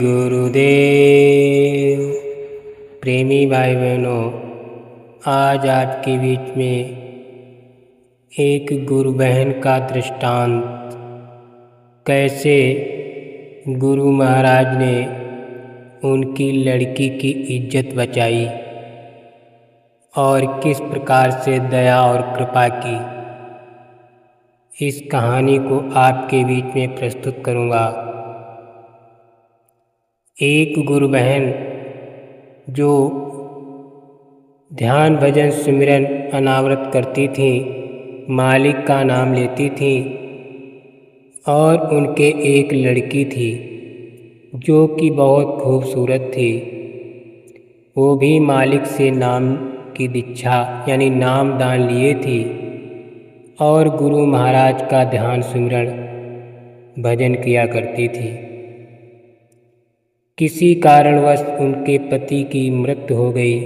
गुरुदेव। प्रेमी भाई बहनों, आज आपके बीच में एक गुरु बहन का दृष्टांत, कैसे गुरु महाराज ने उनकी लड़की की इज्जत बचाई और किस प्रकार से दया और कृपा की, इस कहानी को आपके बीच में प्रस्तुत करूँगा। एक गुरु बहन जो ध्यान भजन सिमरन अनावरत करती थी, मालिक का नाम लेती थी, और उनके एक लड़की थी जो कि बहुत खूबसूरत थी। वो भी मालिक से नाम की दीक्षा यानी नाम दान लिए थी और गुरु महाराज का ध्यान सिमरन भजन किया करती थी। किसी कारणवश उनके पति की मृत्यु हो गई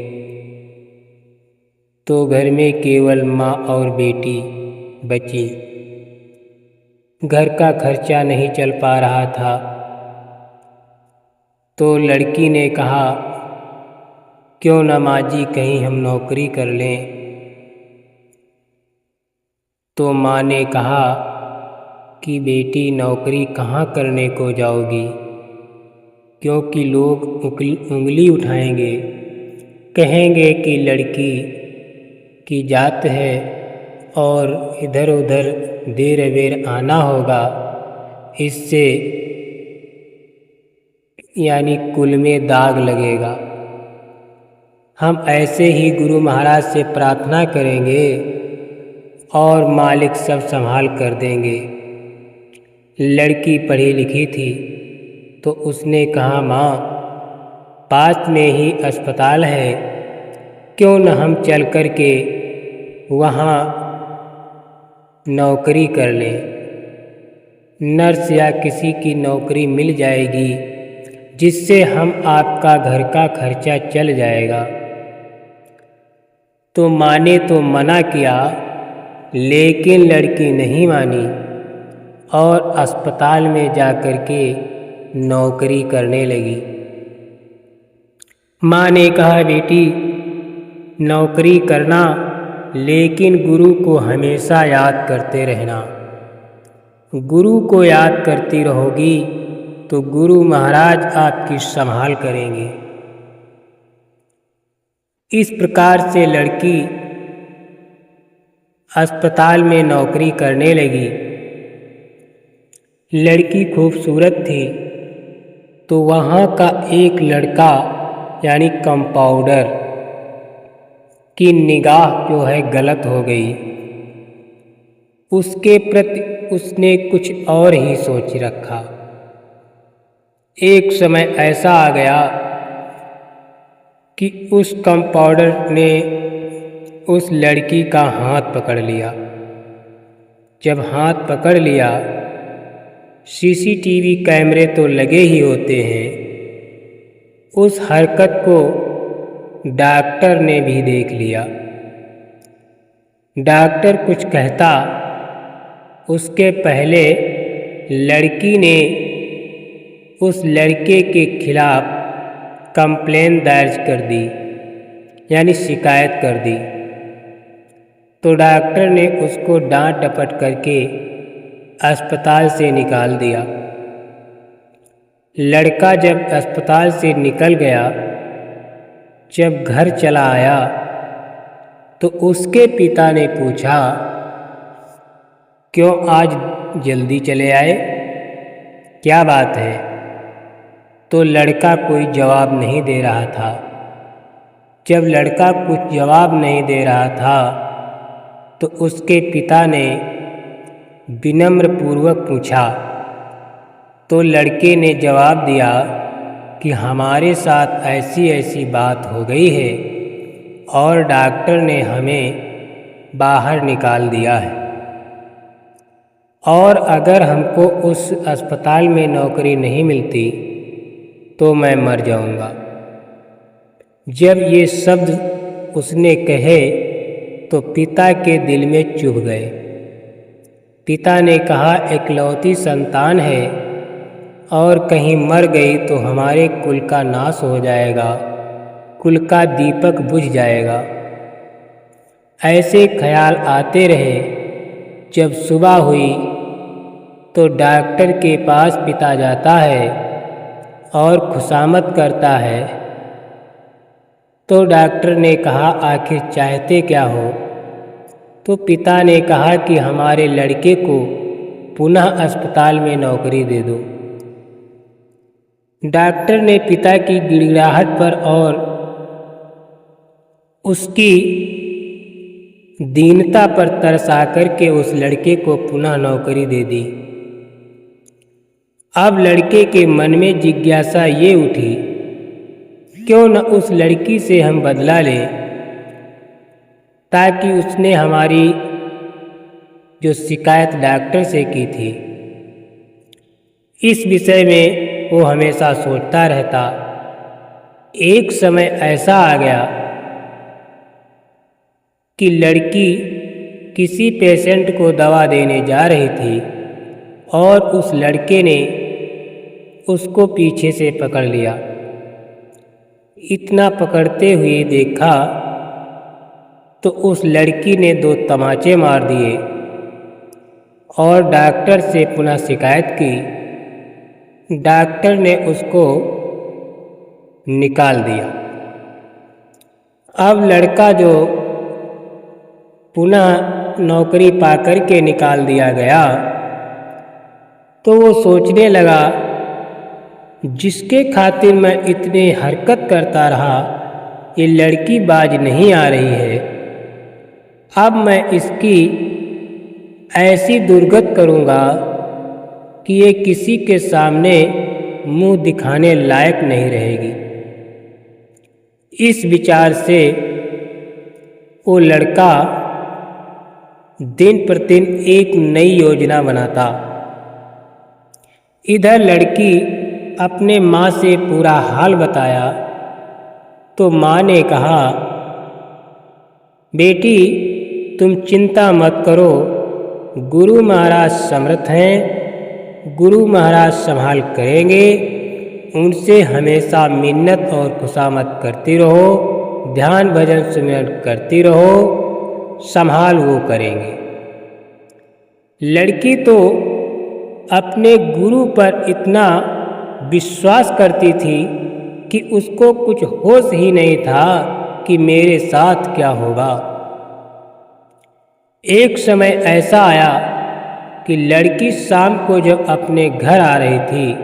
तो घर में केवल माँ और बेटी बची। घर का खर्चा नहीं चल पा रहा था तो लड़की ने कहा, क्यों न माँ जी कहीं हम नौकरी कर लें। तो माँ ने कहा कि बेटी नौकरी कहाँ करने को जाओगी, क्योंकि लोग उंगली उठाएंगे, कहेंगे कि लड़की की जात है और इधर उधर देर अबेर आना होगा, इससे यानी कुल में दाग लगेगा। हम ऐसे ही गुरु महाराज से प्रार्थना करेंगे और मालिक सब संभाल कर देंगे। लड़की पढ़ी लिखी थी तो उसने कहा, माँ पास में ही अस्पताल है, क्यों न हम चल कर के वहाँ नौकरी कर लें। नर्स या किसी की नौकरी मिल जाएगी जिससे हम आपका घर का खर्चा चल जाएगा। तो माँ ने तो मना किया, लेकिन लड़की नहीं मानी और अस्पताल में जाकर के नौकरी करने लगी। माँ ने कहा, बेटी नौकरी करना, लेकिन गुरु को हमेशा याद करते रहना। गुरु को याद करती रहोगी तो गुरु महाराज आपकी संभाल करेंगे। इस प्रकार से लड़की अस्पताल में नौकरी करने लगी। लड़की खूबसूरत थी तो वहाँ का एक लड़का यानी कंपाउंडर की निगाह जो है गलत हो गई। उसके प्रति उसने कुछ और ही सोच रखा। एक समय ऐसा आ गया कि उस कंपाउंडर ने उस लड़की का हाथ पकड़ लिया। जब हाथ पकड़ लिया, सीसीटीवी कैमरे तो लगे ही होते हैं, उस हरकत को डॉक्टर ने भी देख लिया। डॉक्टर कुछ कहता उसके पहले लड़की ने उस लड़के के खिलाफ कंप्लेन दर्ज कर दी यानी शिकायत कर दी। तो डॉक्टर ने उसको डांट डपट करके अस्पताल से निकाल दिया। लड़का जब अस्पताल से निकल गया, जब घर चला आया तो उसके पिता ने पूछा, क्यों आज जल्दी चले आए, क्या बात है। तो लड़का कोई जवाब नहीं दे रहा था। जब लड़का कुछ जवाब नहीं दे रहा था तो उसके पिता ने विनम्र पूर्वक पूछा। तो लड़के ने जवाब दिया कि हमारे साथ ऐसी ऐसी बात हो गई है और डॉक्टर ने हमें बाहर निकाल दिया है और अगर हमको उस अस्पताल में नौकरी नहीं मिलती तो मैं मर जाऊंगा। जब ये शब्द उसने कहे तो पिता के दिल में चुभ गए। पिता ने कहा, इकलौती संतान है और कहीं मर गई तो हमारे कुल का नाश हो जाएगा, कुल का दीपक बुझ जाएगा। ऐसे ख्याल आते रहे। जब सुबह हुई तो डॉक्टर के पास पिता जाता है और खुशामद करता है। तो डॉक्टर ने कहा, आखिर चाहते क्या हो? तो पिता ने कहा कि हमारे लड़के को पुनः अस्पताल में नौकरी दे दो। डॉक्टर ने पिता की गिड़गिड़ाहट पर और उसकी दीनता पर तरस आकर के उस लड़के को पुनः नौकरी दे दी। अब लड़के के मन में जिज्ञासा ये उठी, क्यों न उस लड़की से हम बदला लें, ताकि उसने हमारी जो शिकायत डॉक्टर से की थी, इस विषय में वो हमेशा सोचता रहता। एक समय ऐसा आ गया कि लड़की किसी पेशेंट को दवा देने जा रही थी और उस लड़के ने उसको पीछे से पकड़ लिया। इतना पकड़ते हुए देखा तो उस लड़की ने 2 तमाचे मार दिए और डॉक्टर से पुनः शिकायत की। डॉक्टर ने उसको निकाल दिया। अब लड़का जो पुनः नौकरी पाकर के निकाल दिया गया, तो वो सोचने लगा, जिसके खातिर मैं इतने हरकत करता रहा, ये लड़की बाज नहीं आ रही है। अब मैं इसकी ऐसी दुर्गत करूँगा कि ये किसी के सामने मुंह दिखाने लायक नहीं रहेगी। इस विचार से वो लड़का दिन प्रतिदिन एक नई योजना बनाता। इधर लड़की अपने माँ से पूरा हाल बताया तो माँ ने कहा, बेटी तुम चिंता मत करो, गुरु महाराज समर्थ हैं, गुरु महाराज संभाल करेंगे। उनसे हमेशा मिन्नत और खुशामद करती रहो, ध्यान भजन सुमिरन करती रहो, संभाल वो करेंगे। लड़की तो अपने गुरु पर इतना विश्वास करती थी कि उसको कुछ होश ही नहीं था कि मेरे साथ क्या होगा। एक समय ऐसा आया कि लड़की शाम को जब अपने घर आ रही थी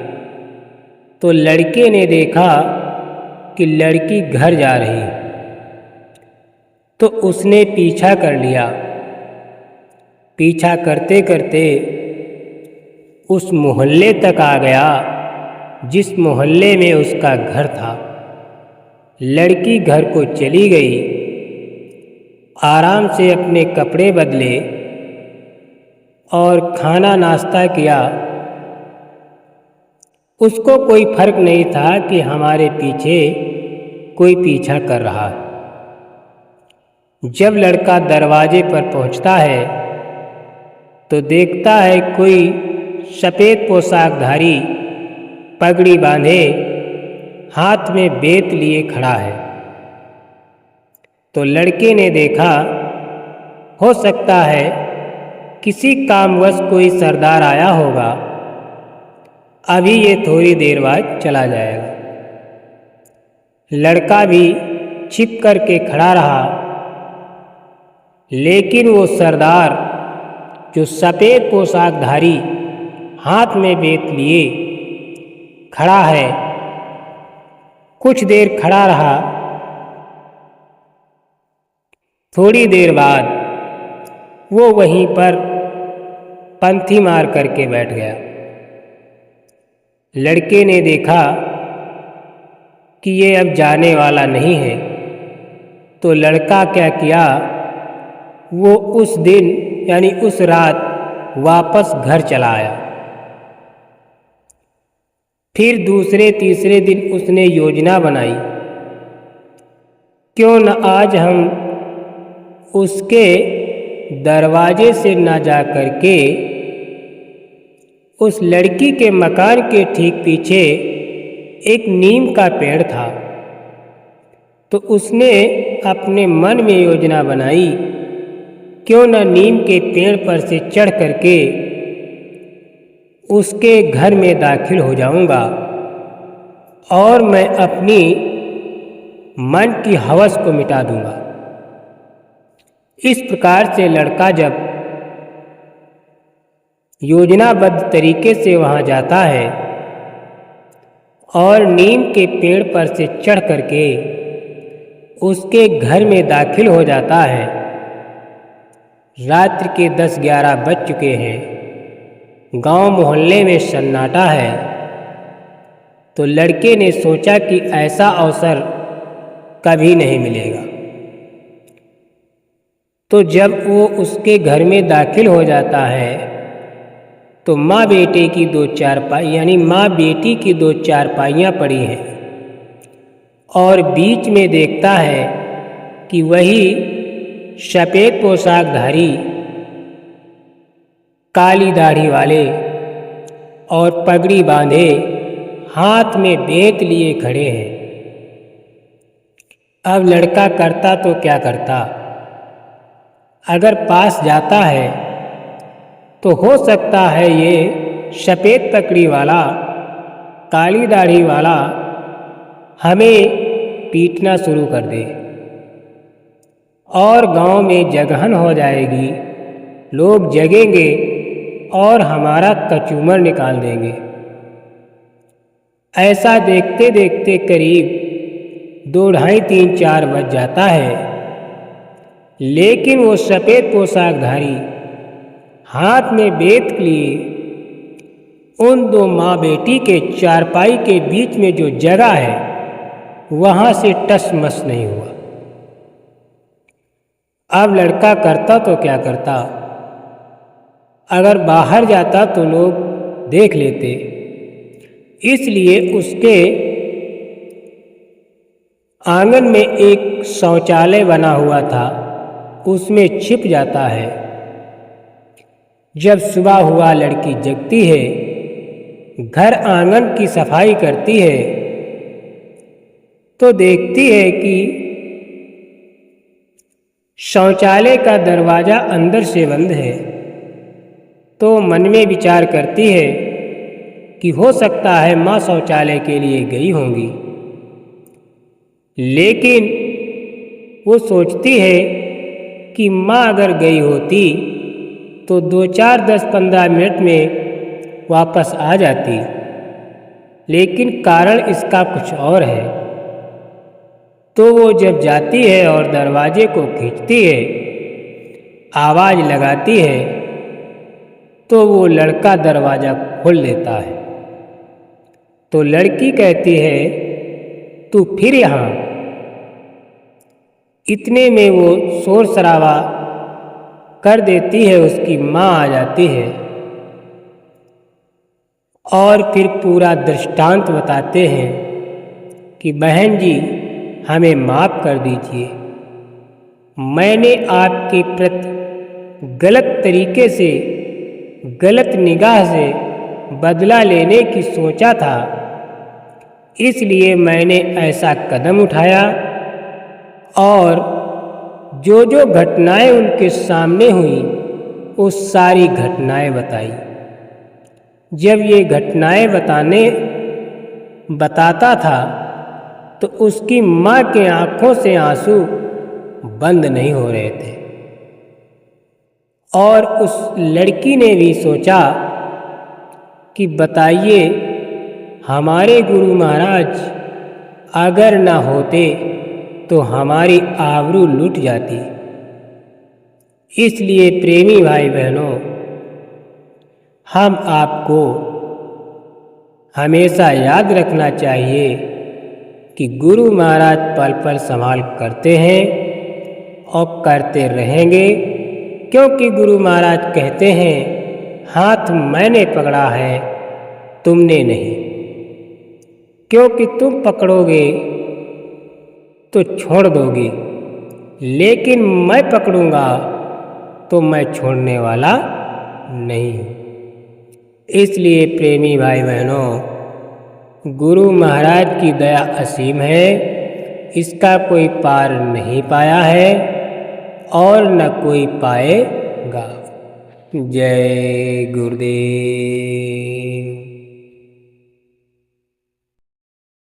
तो लड़के ने देखा कि लड़की घर जा रही, तो उसने पीछा कर लिया। पीछा करते करते उस मोहल्ले तक आ गया जिस मोहल्ले में उसका घर था। लड़की घर को चली गई, आराम से अपने कपड़े बदले और खाना नाश्ता किया। उसको कोई फर्क नहीं था कि हमारे पीछे कोई पीछा कर रहा है। जब लड़का दरवाजे पर पहुंचता है तो देखता है कोई सफ़ेद पोशाकधारी पगड़ी बांधे हाथ में बेत लिए खड़ा है। तो लड़के ने देखा, हो सकता है किसी कामवश कोई सरदार आया होगा, अभी ये थोड़ी देर बाद चला जाएगा। लड़का भी छिप कर के खड़ा रहा, लेकिन वो सरदार जो सफ़ेद पोशाकधारी हाथ में बेत लिए खड़ा है, कुछ देर खड़ा रहा। थोड़ी देर बाद वो वहीं पर पंथी मार करके बैठ गया। लड़के ने देखा कि ये अब जाने वाला नहीं है, तो लड़का क्या किया, वो उस दिन यानी उस रात वापस घर चला आया। फिर दूसरे तीसरे दिन उसने योजना बनाई, क्यों न आज हम उसके दरवाजे से ना जा कर के उस लड़की के मकान के ठीक पीछे एक नीम का पेड़ था। तो उसने अपने मन में योजना बनाई, क्यों न नीम के पेड़ पर से चढ़ करके उसके घर में दाखिल हो जाऊंगा और मैं अपनी मन की हवस को मिटा दूंगा। इस प्रकार से लड़का जब योजनाबद्ध तरीके से वहाँ जाता है और नीम के पेड़ पर से चढ़ करके उसके घर में दाखिल हो जाता है। रात्रि के 10-11 बज चुके हैं, गांव मोहल्ले में सन्नाटा है। तो लड़के ने सोचा कि ऐसा अवसर कभी नहीं मिलेगा। तो जब वो उसके घर में दाखिल हो जाता है तो माँ बेटे की 2 चारपाई यानी माँ बेटी की 2 चारपाइयाँ पड़ी हैं और बीच में देखता है कि वही सफ़ेद पोशाकधारी, काली दाढ़ी वाले और पगड़ी बांधे हाथ में बेत लिए खड़े हैं। अब लड़का करता तो क्या करता, अगर पास जाता है तो हो सकता है ये सफ़ेद पगड़ी वाला, काली दाढ़ी वाला हमें पीटना शुरू कर दे और गांव में जगहन हो जाएगी, लोग जगेंगे और हमारा कचूमर निकाल देंगे। ऐसा देखते देखते करीब 2, ढाई, 3, 4 बज जाता है, लेकिन वो सफ़ेद पोशाकधारी हाथ में बेत लिए उन 2 माँ बेटी के चारपाई के बीच में जो जगह है वहाँ से टस मस नहीं हुआ। अब लड़का करता तो क्या करता, अगर बाहर जाता तो लोग देख लेते, इसलिए उसके आंगन में एक शौचालय बना हुआ था, उसमें छिप जाता है। जब सुबह हुआ लड़की जगती है, घर आंगन की सफाई करती है तो देखती है कि शौचालय का दरवाज़ा अंदर से बंद है। तो मन में विचार करती है कि हो सकता है माँ शौचालय के लिए गई होंगी, लेकिन वो सोचती है कि माँ अगर गई होती तो 2, 4, 10, 15 मिनट में वापस आ जाती, लेकिन कारण इसका कुछ और है। तो वो जब जाती है और दरवाजे को खींचती है, आवाज़ लगाती है, तो वो लड़का दरवाज़ा खोल देता है। तो लड़की कहती है, तू फिर यहाँ। इतने में वो शोर शराबा कर देती है, उसकी माँ आ जाती है और फिर पूरा दृष्टांत बताते हैं कि बहन जी हमें माफ़ कर दीजिए, मैंने आपके प्रति गलत तरीके से, गलत निगाह से बदला लेने की सोचा था, इसलिए मैंने ऐसा कदम उठाया और जो जो घटनाएं उनके सामने हुई वो सारी घटनाएं बताई। जब ये घटनाएं बताता था तो उसकी माँ के आँखों से आंसू बंद नहीं हो रहे थे और उस लड़की ने भी सोचा कि बताइए, हमारे गुरु महाराज अगर ना होते तो हमारी आबरू लुट जाती। इसलिए प्रेमी भाई बहनों, हम आपको हमेशा याद रखना चाहिए कि गुरु महाराज पल पल संभाल करते हैं और करते रहेंगे, क्योंकि गुरु महाराज कहते हैं, हाथ मैंने पकड़ा है, तुमने नहीं। क्योंकि तुम पकड़ोगे तो छोड़ दोगे, लेकिन मैं पकड़ूंगा तो मैं छोड़ने वाला नहीं हूँ। इसलिए प्रेमी भाई बहनों, गुरु महाराज की दया असीम है, इसका कोई पार नहीं पाया है और न कोई पाएगा। जय गुरुदेव।